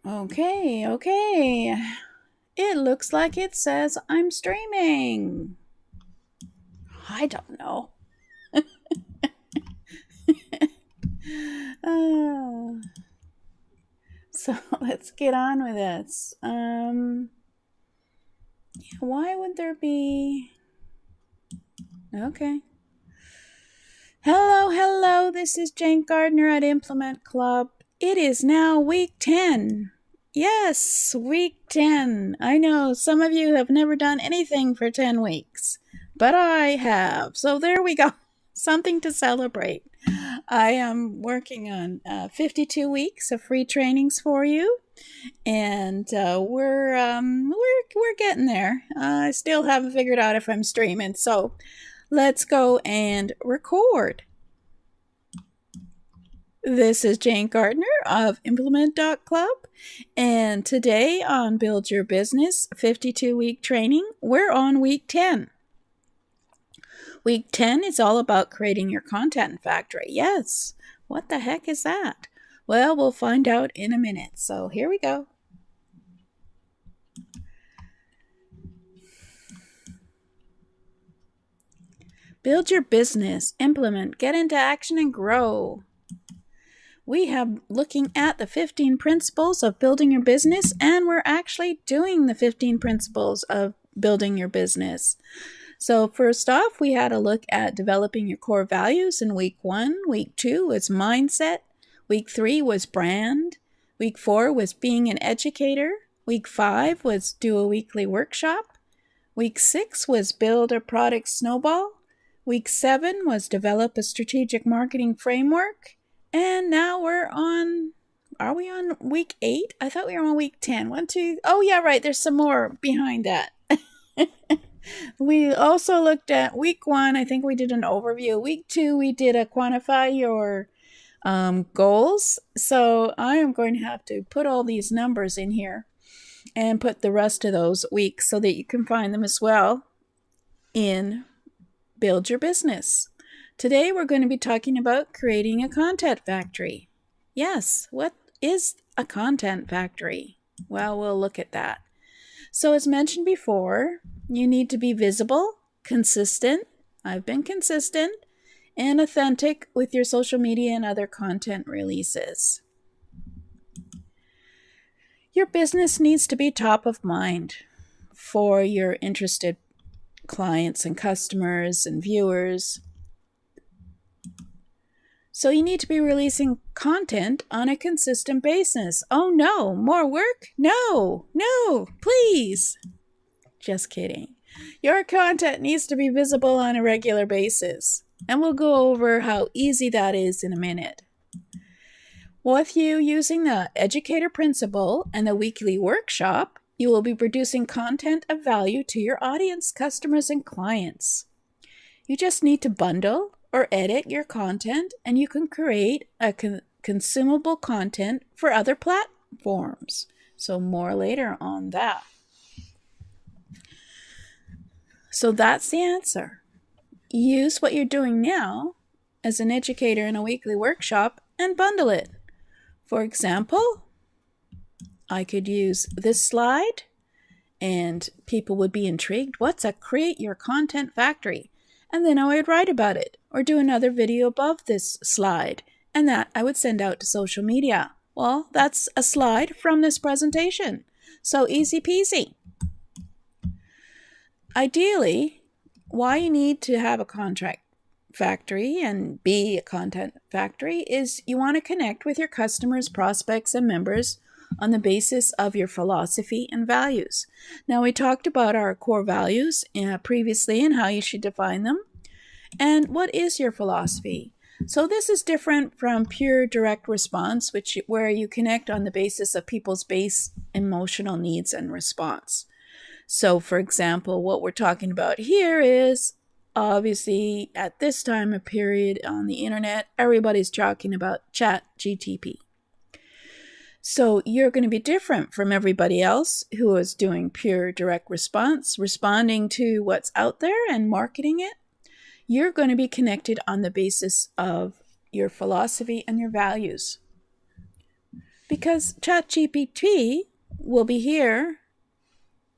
Okay. It looks like it says I'm streaming. I don't know. uh, so let's get on with this. Why would there be... Okay. Hello. This is Jane Gardner at Implement Club. It is now week 10. Yes, week 10. I know some of you have never done anything for 10 weeks, but I have. So there we go. Something to celebrate. I am working on 52 weeks of free trainings for you, and we're getting there. I still haven't figured out if I'm streaming, so let's go and record. This is Jane Gardner of Implement.club, and today on Build Your Business 52-week training, we're on week 10. Week 10 is all about creating your content factory. Yes, what the heck is that? Well, we'll find out in a minute, so here we go. Build your business, implement, get into action, and grow. We have looking at the 15 principles of building your business, and we're actually doing the 15 principles of building your business. So first off, we had a look at developing your core values in week 1. Week 2 was mindset. Week 3 was brand. Week 4 was being an educator. Week 5 was do a weekly workshop. Week 6 was build a product snowball. Week 7 was develop a strategic marketing framework. And now are we on week 8? I thought we were on week 10. 1, 2, oh yeah, right, there's some more behind that. We also looked at week 1, I think we did an overview. Week 2, we did a quantify your goals. So I am going to have to put all these numbers in here and put the rest of those weeks so that you can find them as well in Build Your Business. Today we're going to be talking about creating a content factory. Yes, what is a content factory? Well, we'll look at that. So as mentioned before, you need to be visible, consistent, I've been consistent, and authentic with your social media and other content releases. Your business needs to be top of mind for your interested clients and customers and viewers. So you need to be releasing content on a consistent basis. Oh no, more work? No, please. Just kidding. Your content needs to be visible on a regular basis. And we'll go over how easy that is in a minute. With you using the educator principle and the weekly workshop, you will be producing content of value to your audience, customers, and clients. You just need to bundle or edit your content, and you can create a consumable content for other platforms. So more later on that. So that's the answer. Use what you're doing now as an educator in a weekly workshop and bundle it. For example, I could use this slide and people would be intrigued. What's a create your content factory? And then I would write about it or do another video above this slide, and that I would send out to social media. Well, that's a slide from this presentation. So easy peasy. Ideally, why you need to have a content factory and be a content factory is you want to connect with your customers, prospects, and members on the basis of your philosophy and values. Now, we talked about our core values previously and how you should define them. And what is your philosophy? So this is different from pure direct response, where you connect on the basis of people's base emotional needs and response. So, for example, what we're talking about here is obviously at this time of period on the internet, everybody's talking about ChatGPT. So you're going to be different from everybody else who is doing pure direct response, responding to what's out there and marketing it. You're going to be connected on the basis of your philosophy and your values. because ChatGPT will be here,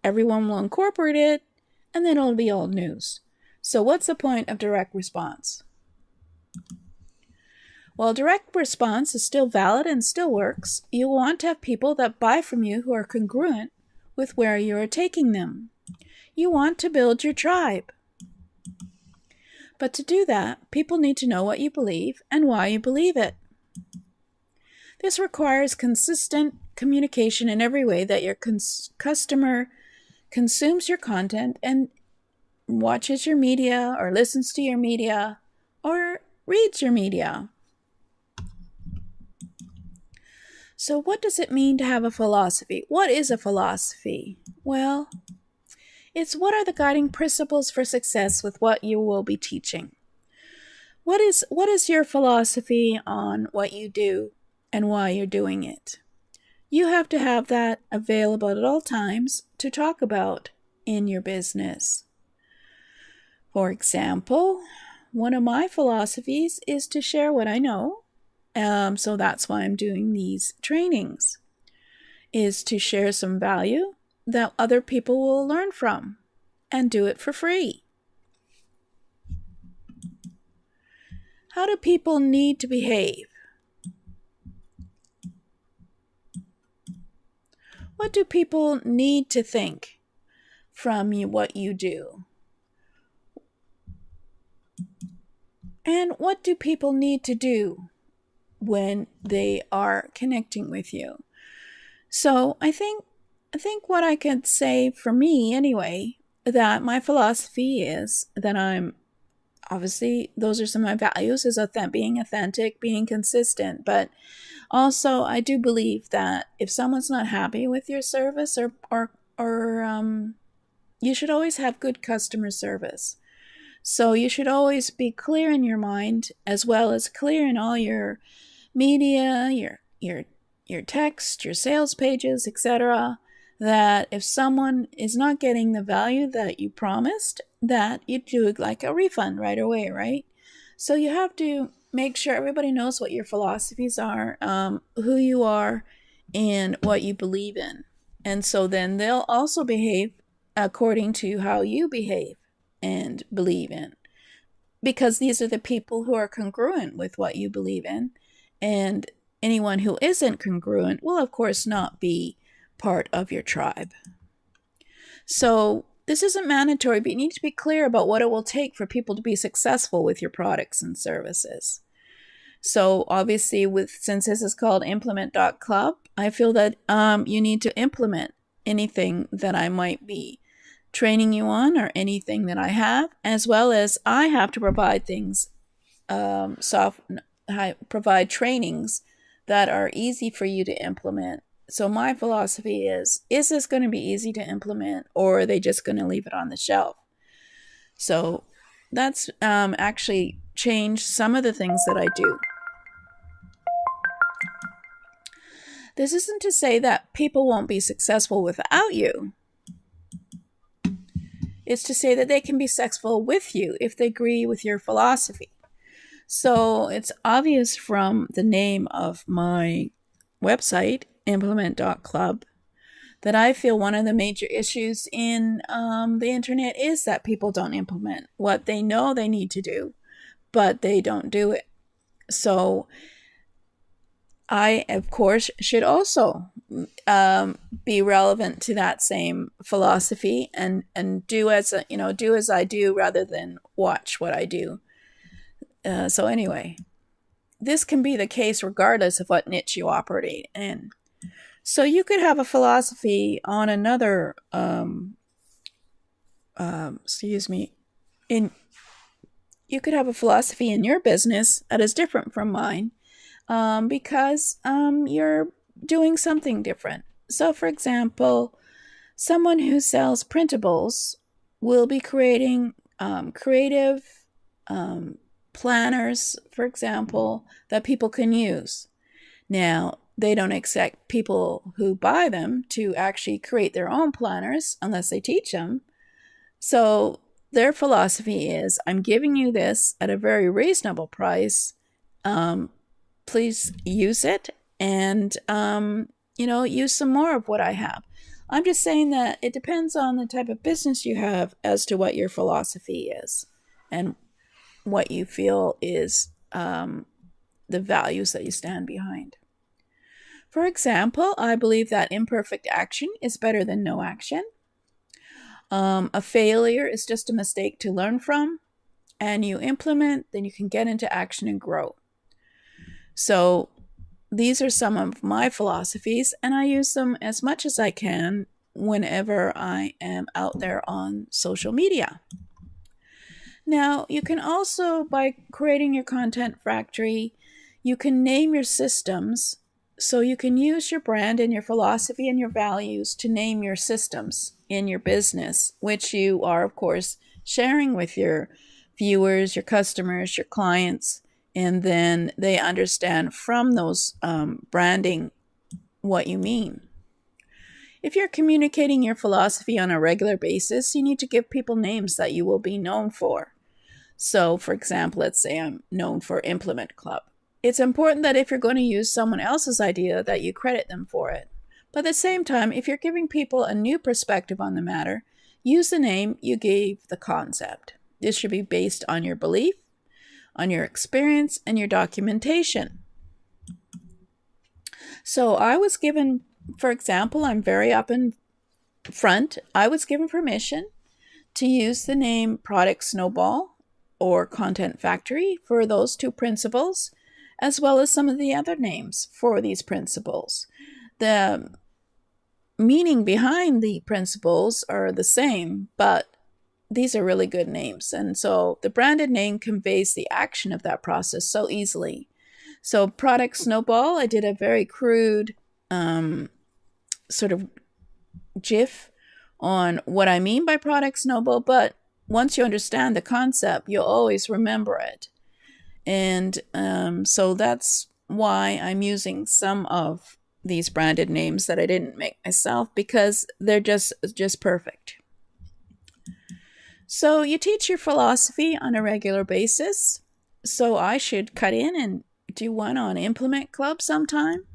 everyone will incorporate it, and then it'll be old news. So what's the point of direct response? While direct response is still valid and still works, you want to have people that buy from you who are congruent with where you are taking them. You want to build your tribe. But to do that, people need to know what you believe and why you believe it. This requires consistent communication in every way that your customer consumes your content and watches your media or listens to your media or reads your media. So what does it mean to have a philosophy? What is a philosophy? Well, it's what are the guiding principles for success with what you will be teaching. What is your philosophy on what you do and why you're doing it? You have to have that available at all times to talk about in your business. For example, one of my philosophies is to share what I know. So that's why I'm doing these trainings, is to share some value that other people will learn from and do it for free. How do people need to behave? What do people need to think from what you do? And what do people need to do when they are connecting with you? So I think what I could say for me anyway, that my philosophy is that I'm obviously, those are some of my values, is being authentic, being consistent. But also I do believe that if someone's not happy with your service or you should always have good customer service. So you should always be clear in your mind, as well as clear in all your media, your text, your sales pages, etc., that if someone is not getting the value that you promised, that you do like a refund right away, right? So you have to make sure everybody knows what your philosophies are, who you are, and what you believe in. And so then they'll also behave according to how you behave and believe in, because these are the people who are congruent with what you believe in. And anyone who isn't congruent will, of course, not be part of your tribe. So this isn't mandatory, but you need to be clear about what it will take for people to be successful with your products and services. So obviously, since this is called Implement.club, I feel that you need to implement anything that I might be training you on, or anything that I have, as well as I have to provide things, provide trainings that are easy for you to implement. So my philosophy is this going to be easy to implement, or are they just going to leave it on the shelf? So that's actually changed some of the things that I do. This isn't to say that people won't be successful without you. It's to say that they can be successful with you if they agree with your philosophy. So it's obvious from the name of my website, Implement.club, that I feel one of the major issues in the internet is that people don't implement what they know they need to do, but they don't do it. So I, of course, should also be relevant to that same philosophy and do as I do rather than watch what I do. So anyway, this can be the case regardless of what niche you operate in. So you could have a philosophy on another, you could have a philosophy in your business that is different from mine, because you're doing something different. So for example, someone who sells printables will be creating creative planners, for example, that people can use. Now, they don't expect people who buy them to actually create their own planners unless they teach them. So their philosophy is, I'm giving you this at a very reasonable price. Please use it and, use some more of what I have. I'm just saying that it depends on the type of business you have as to what your philosophy is and what you feel is the values that you stand behind. For example, I believe that imperfect action is better than no action. A failure is just a mistake to learn from, and you implement, then you can get into action and grow. So these are some of my philosophies, and I use them as much as I can whenever I am out there on social media. Now, you can also, by creating your content factory, you can name your systems. So you can use your brand and your philosophy and your values to name your systems in your business, which you are, of course, sharing with your viewers, your customers, your clients, and then they understand from those branding what you mean. If you're communicating your philosophy on a regular basis, you need to give people names that you will be known for. So, for example, let's say I'm known for Implement Club. It's important that if you're going to use someone else's idea, that you credit them for it. But at the same time, if you're giving people a new perspective on the matter, use the name you gave the concept. This should be based on your belief, on your experience, and your documentation. So I was given, for example, I'm very up in front, I was given permission to use the name Product Snowball or Content Factory for those two principles, as well as some of the other names for these principles. The meaning behind the principles are the same, but these are really good names. And so the branded name conveys the action of that process so easily. So Product Snowball, I did a very crude sort of GIF on what I mean by Product Snowball, but once you understand the concept, you'll always remember it. And so that's why I'm using some of these branded names that I didn't make myself, because they're just perfect. So you teach your philosophy on a regular basis. So I should cut in and do one on Implement Club sometime.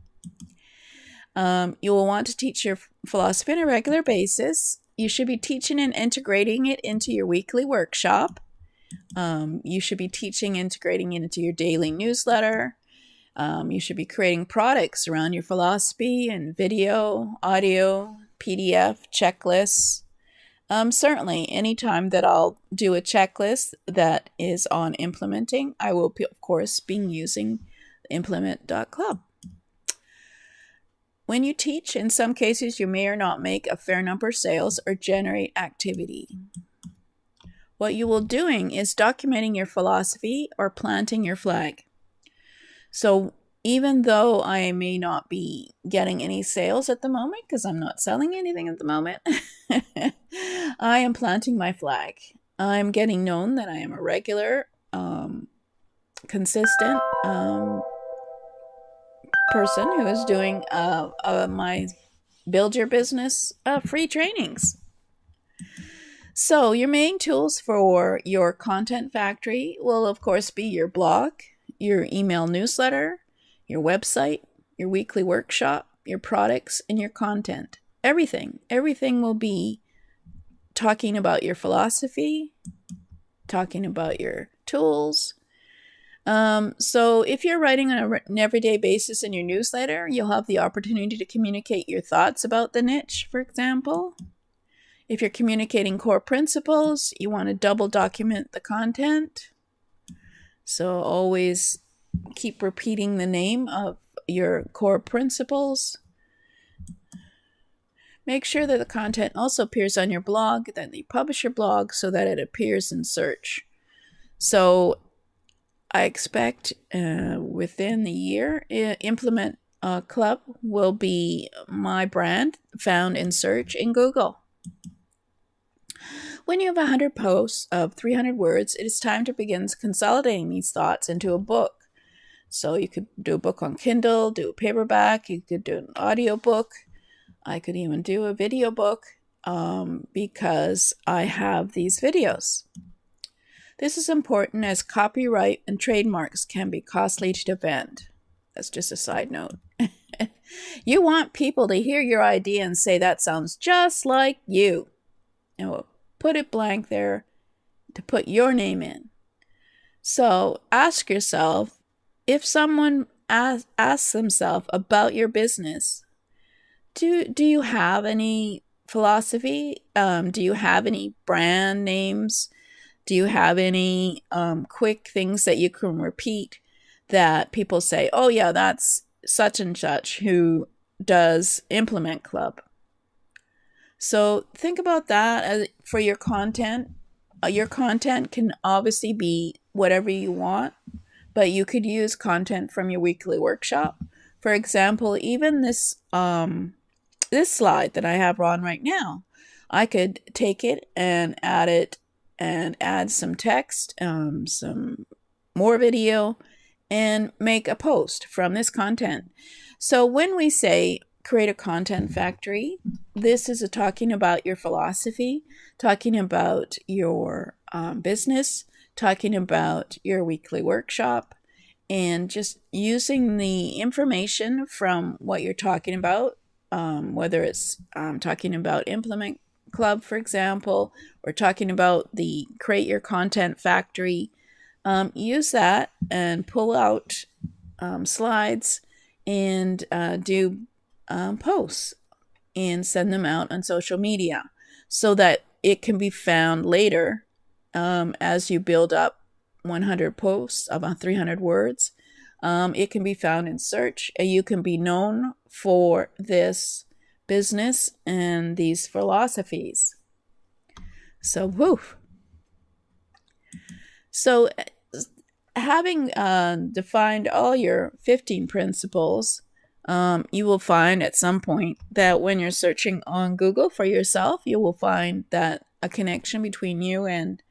You will want to teach your philosophy on a regular basis. You should be teaching and integrating it into your weekly workshop. You should be teaching, integrating it into your daily newsletter. You should be creating products around your philosophy and video, audio, PDF, checklists. Certainly, anytime that I'll do a checklist that is on implementing, I will, of course, be using implement.club. When you teach, in some cases, you may or not make a fair number of sales or generate activity. What you will be doing is documenting your philosophy or planting your flag. So even though I may not be getting any sales at the moment, because I'm not selling anything at the moment, I am planting my flag. I'm getting known that I am a regular, consistent person who is doing my Build Your Business free trainings. So your main tools for your content factory will, of course, be your blog, your email newsletter, your website, your weekly workshop, your products, and your content. Everything will be talking about your philosophy, talking about your tools. So if you're writing on an everyday basis in your newsletter, you'll have the opportunity to communicate your thoughts about the niche, for example. If you're communicating core principles, you want to double document the content. So always keep repeating the name of your core principles. Make sure that the content also appears on your blog, that you publish your blog so that it appears in search. So I expect within the year, Implement Club will be my brand found in search in Google. When you have 100 posts of 300 words, it is time to begin consolidating these thoughts into a book. So you could do a book on Kindle, do a paperback, you could do an audio book. I could even do a video book because I have these videos. This is important as copyright and trademarks can be costly to defend. That's just a side note. You want people to hear your idea and say, that sounds just like you. And we'll put it blank there to put your name in. So ask yourself, if someone asks themselves about your business, do you have any philosophy? Do you have any brand names? Do you have any quick things that you can repeat that people say, oh yeah, that's such and such who does Implement Club? So think about that for your content. Your content can obviously be whatever you want, but you could use content from your weekly workshop. For example, even this slide that I have on right now, I could take it and add some text, some more video, and make a post from this content. So when we say create a content factory, this is talking about your philosophy, talking about your business, talking about your weekly workshop, and just using the information from what you're talking about, whether it's talking about Implement Club, for example, or talking about the Create Your Content Factory. Use that and pull out slides and do posts and send them out on social media so that it can be found later as you build up 100 posts, about 300 words. It can be found in search, and you can be known for this business and these philosophies. So, woof. So, having defined all your 15 principles, you will find at some point that when you're searching on Google for yourself, you will find that a connection between you and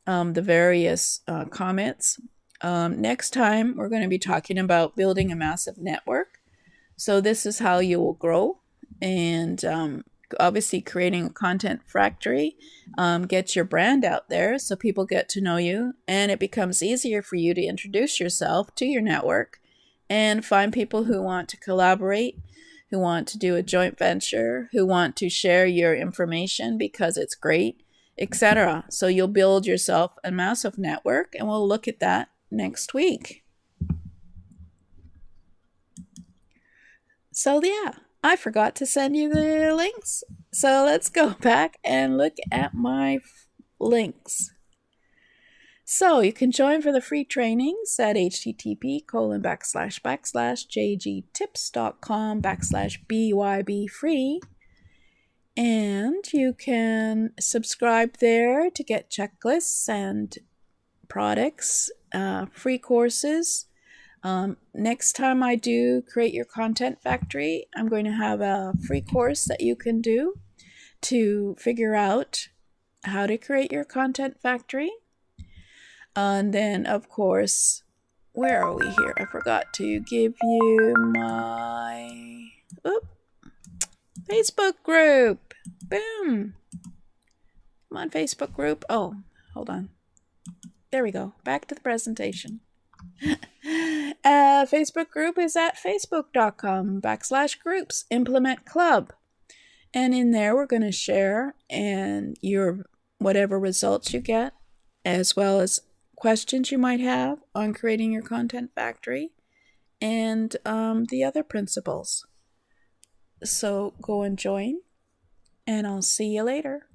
the various comments. Next time, we're going to be talking about building a massive network. So this is how you will grow, and obviously creating a content factory gets your brand out there so people get to know you, and it becomes easier for you to introduce yourself to your network and find people who want to collaborate, who want to do a joint venture, who want to share your information because it's great, etc. So you'll build yourself a massive network, and we'll look at that next week. So yeah, I forgot to send you the links. So let's go back and look at my links. So you can join for the free trainings at http://jgtips.com/BYB-free. And you can subscribe there to get checklists and products, free courses. Next time I do Create Your Content Factory, I'm going to have a free course that you can do to figure out how to create your content factory. And then, of course, where are we here? I forgot to give you my Facebook group. Boom. I'm on Facebook group. Oh, hold on. There we go. Back to the presentation. Facebook group is at facebook.com/groups Implement Club. And in there, we're going to share and your whatever results you get, as well as questions you might have on creating your content factory and the other principles. So go and join, and I'll see you later.